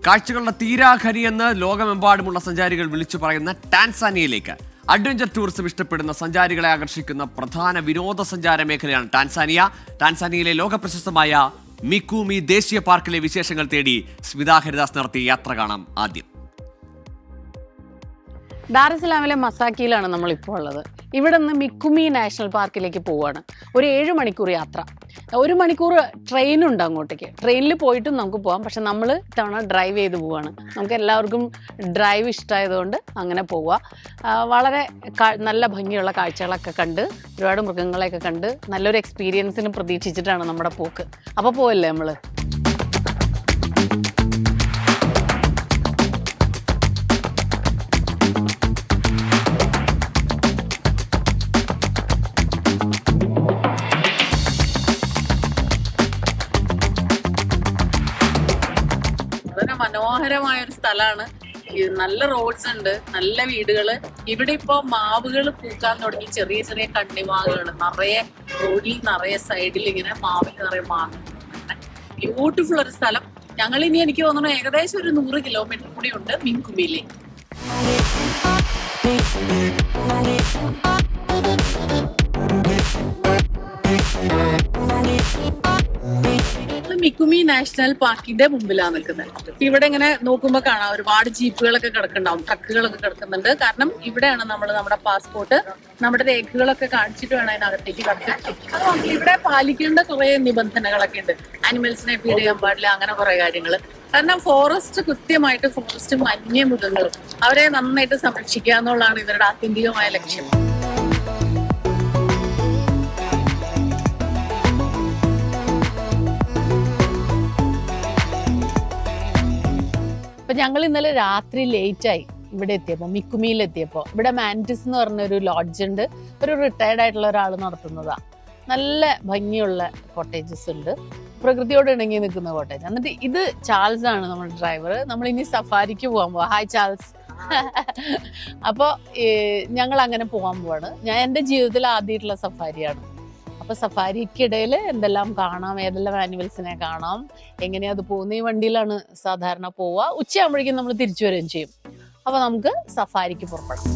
കാഴ്ചകളുടെ തീരാഖനിയെന്ന് ലോകമെമ്പാടുമുള്ള സഞ്ചാരികൾ വിളിച്ചു പറയുന്ന ടാൻസാനിയയിലേക്ക് അഡ്വഞ്ചർ ടൂറിസം ഇഷ്ടപ്പെടുന്ന സഞ്ചാരികളെ ആകർഷിക്കുന്ന പ്രധാന വിനോദസഞ്ചാര മേഖലയാണ് ടാൻസാനിയയിലെ ലോകപ്രശസ്തമായ മിക്കുമി ദേശീയ പാർക്കിലെ വിശേഷങ്ങൾ തേടി സ്മിത ഹരിദാസ് നടത്തിയ യാത്ര കാണാം. ആദ്യം ഡാർസലാമിലെ മസാക്കിയിലാണ് നമ്മളിപ്പോൾ ഉള്ളത്. ഇവിടെ നിന്ന് മിക്കുമി നാഷണൽ പാർക്കിലേക്ക് പോവുകയാണ്. ഒരു 7 മണിക്കൂർ യാത്ര. 1 മണിക്കൂർ ട്രെയിനുണ്ട് അങ്ങോട്ടേക്ക്. ട്രെയിനിൽ പോയിട്ടും നമുക്ക് പോകാം. പക്ഷെ നമ്മൾ ഇത്തവണ ഡ്രൈവ് ചെയ്ത് പോവുകയാണ്. നമുക്ക് എല്ലാവർക്കും ഡ്രൈവ് ഇഷ്ടമായതുകൊണ്ട് അങ്ങനെ പോവുക. വളരെ നല്ല ഭംഗിയുള്ള കാഴ്ചകളൊക്കെ കണ്ട്, ഒരുപാട് മൃഗങ്ങളെയൊക്കെ കണ്ട്, നല്ലൊരു എക്സ്പീരിയൻസിന് പ്രതീക്ഷിച്ചിട്ടാണ് നമ്മുടെ പോക്ക്. അപ്പോൾ പോവല്ലേ നമ്മൾ? മനോഹരമായ ഒരു സ്ഥലമാണ്. നല്ല റോഡ്സ് ഉണ്ട്, നല്ല വീടുകള്. ഇവിടെ ഇപ്പൊ മാവുകൾ പൂക്കാൻ തുടങ്ങി. ചെറിയ ചെറിയ കണ്ണിമാവുകൾ നിറയെ, റോഡിൽ നിറയെ, സൈഡിൽ ഇങ്ങനെ മാവിൽ നിറയെ മാങ്ങ. ബ്യൂട്ടിഫുൾ ഒരു സ്ഥലം. ഞങ്ങൾ ഇനി എനിക്ക് തോന്നുന്നു ഏകദേശം ഒരു 100 കിലോമീറ്റർ കൂടി ഉണ്ട് മിക്കുമിയിലേക്ക്. മിക്കുമി നാഷണൽ പാർക്കിന്റെ മുമ്പിലാണ് നിൽക്കുന്നത്. ഇവിടെ ഇങ്ങനെ നോക്കുമ്പോൾ കാണാം ഒരുപാട് ജീപ്പുകളൊക്കെ കിടക്കുന്നുണ്ടാവും, ട്രക്കുകളൊക്കെ കിടക്കുന്നുണ്ട്. കാരണം ഇവിടെയാണ് നമ്മൾ നമ്മുടെ പാസ്പോർട്ട്, നമ്മുടെ രേഖകളൊക്കെ കാണിച്ചിട്ട് വേണം അതിനകത്തേക്ക് കടക്കാൻ. അത് ഇവിടെ പാലിക്കേണ്ട കുറെ നിബന്ധനകളൊക്കെ ഉണ്ട്. ആനിമൽസിനെ ഫീഡ് ചെയ്യാൻ പാടില്ല, അങ്ങനെ കുറെ കാര്യങ്ങൾ. കാരണം ഫോറസ്റ്റ് കൃത്യമായിട്ട് ഫോറസ്റ്റും വന്യമൃഗങ്ങളും അവരെ നന്നായിട്ട് സംരക്ഷിക്കുക എന്നുള്ളതാണ് ഇവരുടെ ആത്യന്തികമായ ലക്ഷ്യം. അപ്പൊ ഞങ്ങൾ ഇന്നലെ രാത്രി ലേറ്റായി ഇവിടെ എത്തിയപ്പോൾ, മിക്കുമിയിലെത്തിയപ്പോൾ. ഇവിടെ മാൻറ്റിസ് എന്ന് പറഞ്ഞൊരു ലോഡ്ജ് ഉണ്ട്. ഒരു റിട്ടയർഡ് ആയിട്ടുള്ള ഒരാൾ നടത്തുന്നതാ. നല്ല ഭംഗിയുള്ള കോട്ടേജസ് ഉണ്ട്, പ്രകൃതിയോട് ഇണങ്ങി നിൽക്കുന്ന കോട്ടേജ്. എന്നിട്ട് ഇത് ചാൾസ് ആണ് നമ്മുടെ ഡ്രൈവർ. നമ്മൾ ഇനി സഫാരിക്ക് പോകാൻ പോവാ. Hi Charles. അപ്പോൾ ഞങ്ങൾ അങ്ങനെ പോകാൻ പോവാണ്. ഞാൻ എൻ്റെ ജീവിതത്തിൽ ആദ്യമായിട്ടുള്ള സഫാരിയാണ്. അപ്പോൾ സഫാരിക്കിടയിൽ എന്തെല്ലാം കാണാം, ഏതെല്ലാം ആനിമൽസിനെ കാണാം, എങ്ങനെയാ അത് പോകുന്ന. ഈ വണ്ടിയിലാണ് സാധാരണ പോവുക. ഉച്ചയാകുമ്പോഴേക്കും നമ്മൾ തിരിച്ചു വരികയും ചെയ്യും. അപ്പോൾ നമുക്ക് സഫാരിക്ക് പുറപ്പെടാം.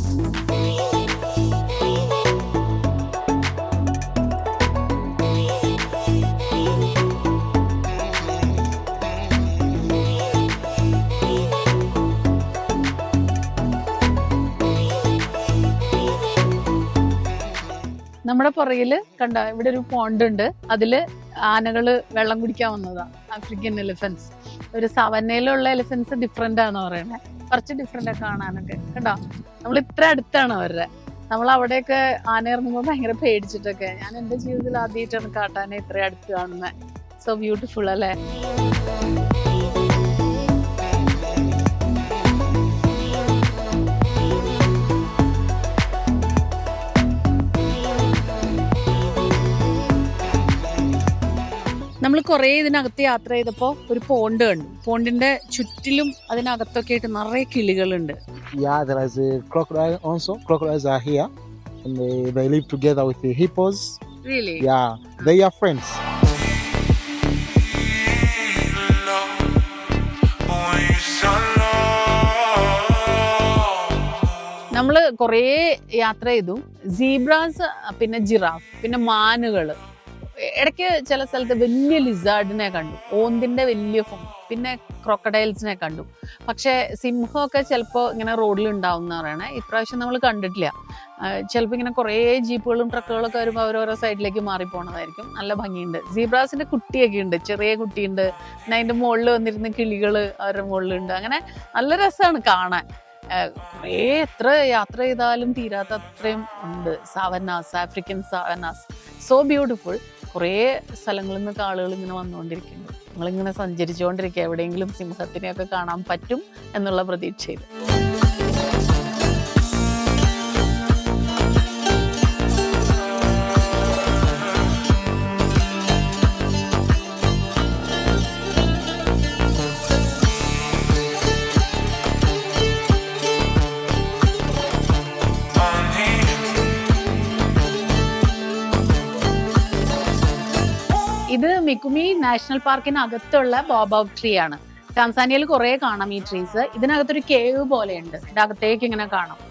നമ്മുടെ പുറകില് കണ്ട ഇവിടെ ഒരു പോണ്ട് ഉണ്ട്. അതില് ആനകള് വെള്ളം കുടിക്കാൻ വന്നതാ. African elephants. ഒരു സവന്നയിലുള്ള എലിഫൻസ് ഡിഫറെന്റ് ആണ് പറയണേ. കുറച്ച് ഡിഫറെന്റ് ഒക്കെ കാണാനൊക്കെ. കണ്ടോ, നമ്മൾ ഇത്ര അടുത്താണ് അവരുടെ. നമ്മൾ അവിടെയൊക്കെ ആന ഇറങ്ങുമ്പോൾ ഭയങ്കര പേടിച്ചിട്ടൊക്കെ. ഞാൻ എൻ്റെ ജീവിതത്തിൽ ആദ്യമായിട്ടാണ് കാട്ടാനെ ഇത്ര അടുത്ത് കാണുന്നത്. സോ ബ്യൂട്ടിഫുൾ അല്ലേ? നമ്മൾ കുറേ ഇതിനകത്ത് യാത്ര ചെയ്തപ്പോൾ ഒരു പോണ്ട് കണ്ടു. പോണ്ടിന്റെ ചുറ്റിലും അതിനകത്തൊക്കെ ആയിട്ട് നിറയെ കിളികളുണ്ട്. Yeah, there is a crocodile also. Crocodiles are here and they live together with the hippos. Really? Yeah, they are friends. നമ്മൾ കുറേ യാത്ര ചെയ്തു. സീബ്രാസ്, പിന്നെ ജിറാഫ്, പിന്നെ മാനുകള്. ഇടയ്ക്ക് ചില സ്ഥലത്ത് വലിയ ലിസാർഡിനെ കണ്ടു, ഓന്തിന്റെ വലിയ പിന്നെ ക്രോക്കഡൈൽസിനെ കണ്ടു. പക്ഷെ സിംഹമൊക്കെ ചിലപ്പോൾ ഇങ്ങനെ റോഡിൽ ഉണ്ടാവും എന്ന് പറയണേ. ഇപ്രാവശ്യം നമ്മൾ കണ്ടിട്ടില്ല. ചിലപ്പോൾ ഇങ്ങനെ കുറേ ജീപ്പുകളും ട്രക്കുകളൊക്കെ വരുമ്പോൾ ഓരോരോ സൈഡിലേക്ക് മാറിപ്പോണതായിരിക്കും. നല്ല ഭംഗിയുണ്ട്. സീബ്രാസിന്റെ കുട്ടിയൊക്കെ ഉണ്ട്, ചെറിയ കുട്ടിയുണ്ട്. പിന്നെ അതിന്റെ മുകളിൽ വന്നിരുന്ന കിളികൾ അവരുടെ മുകളിലുണ്ട്. അങ്ങനെ നല്ല രസമാണ് കാണാൻ. കുറേ എത്ര യാത്ര ചെയ്താലും തീരാത്ത അത്രയും ഉണ്ട്. സാവന്നാസ്, ആഫ്രിക്കൻ സാവന്നാസ്, സോ ബ്യൂട്ടിഫുൾ. കുറേ സ്ഥലങ്ങളിൽ നിന്നൊക്കെ ആളുകൾ ഇങ്ങനെ വന്നുകൊണ്ടിരിക്കുന്നുണ്ട്. നമ്മളിങ്ങനെ സഞ്ചരിച്ചുകൊണ്ടിരിക്കുക. എവിടെയെങ്കിലും സിംഹത്തിനെയൊക്കെ കാണാൻ പറ്റും എന്നുള്ള പ്രതീക്ഷയിൽ. ഇത് മിക്കുമി നാഷണൽ പാർക്കിനകത്തുള്ള ബോബോബ് ട്രീ ആണ്. ടാൻസാനിയയിൽ കുറേ കാണാം ഈ ട്രീസ്. ഇതിനകത്തൊരു കേവ് പോലെയുണ്ട്, ഇതിന്റെ അകത്തേക്ക് ഇങ്ങനെ കാണാം.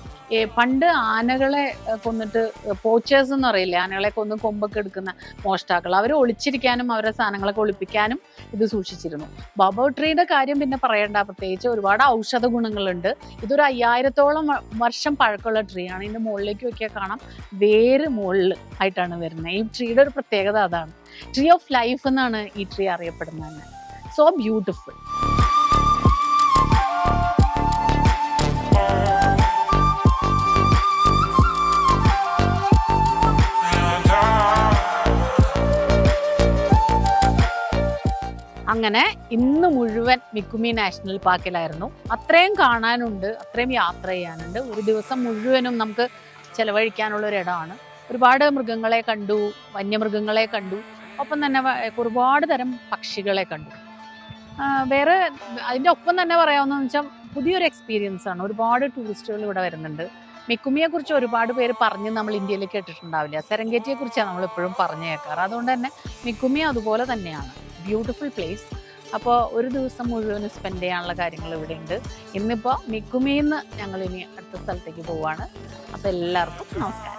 പണ്ട് ആനകളെ കൊന്നിട്ട് പോച്ചേഴ്സ് എന്ന് പറയില്ലേ, ആനകളെ കൊന്ന് കൊമ്പൊക്കെ എടുക്കുന്ന മോഷ്ടാക്കൾ, അവർ ഒളിച്ചിരിക്കാനും അവരുടെ സാധനങ്ങളൊക്കെ ഒളിപ്പിക്കാനും ഇത് സൂക്ഷിച്ചിരുന്നു. ബബർ ട്രീയുടെ കാര്യം പിന്നെ പറയണ്ട, പ്രത്യേകിച്ച് ഒരുപാട് ഔഷധ ഗുണങ്ങളുണ്ട്. ഇതൊരു 5000-ഓളം വർഷം പഴക്കമുള്ള ട്രീ ആണ്. ഇതിന്റെ മുകളിലേക്ക് നോക്കിയാൽ കാണാം വേര് മുകളിൽ ആയിട്ടാണ് വരുന്നത്. ഈ ട്രീയുടെ ഒരു പ്രത്യേകത അതാണ്. ട്രീ ഓഫ് ലൈഫ് എന്നാണ് ഈ ട്രീ അറിയപ്പെടുന്നത്. So beautiful. അങ്ങനെ ഇന്ന് മുഴുവൻ മിക്കുമി നാഷണൽ പാർക്കിലായിരുന്നു. അത്രയും കാണാനുണ്ട്, അത്രയും യാത്ര ചെയ്യാനുണ്ട്. ഒരു ദിവസം മുഴുവനും നമുക്ക് ചെലവഴിക്കാനുള്ള ഒരു ഇടമാണ്. ഒരുപാട് മൃഗങ്ങളെ കണ്ടു, വന്യമൃഗങ്ങളെ കണ്ടു, ഒപ്പം തന്നെ ഒരുപാട് തരം പക്ഷികളെ കണ്ടു. വേറെ അതിൻ്റെ ഒപ്പം തന്നെ പറയാവുന്നതെന്ന് വെച്ചാൽ പുതിയൊരു എക്സ്പീരിയൻസ് ആണ്. ഒരുപാട് ടൂറിസ്റ്റുകൾ ഇവിടെ വരുന്നുണ്ട്. മിക്കുമിയെ കുറിച്ച് ഒരുപാട് പേര് പറഞ്ഞ് നമ്മൾ ഇന്ത്യയിൽ കേട്ടിട്ടുണ്ടാവില്ല. സെരംഗേറ്റിയെ കുറിച്ചാണ് നമ്മൾ എപ്പോഴും പറഞ്ഞു കേൾക്കാറ്. അതുകൊണ്ട് തന്നെ മിക്കുമി അതുപോലെ തന്നെയാണ്, ബ്യൂട്ടിഫുൾ പ്ലേസ്. അപ്പോൾ ഒരു ദിവസം മുഴുവൻ സ്പെൻഡ് ചെയ്യാനുള്ള കാര്യങ്ങൾ ഇവിടെ ഉണ്ട്. ഇന്നിപ്പോൾ മിക്കുമിയിൽ നിന്ന് ഞങ്ങൾ ഇനി അടുത്ത സ്ഥലത്തേക്ക് പോവാണ്. അപ്പോൾ എല്ലാവർക്കും നമസ്കാരം.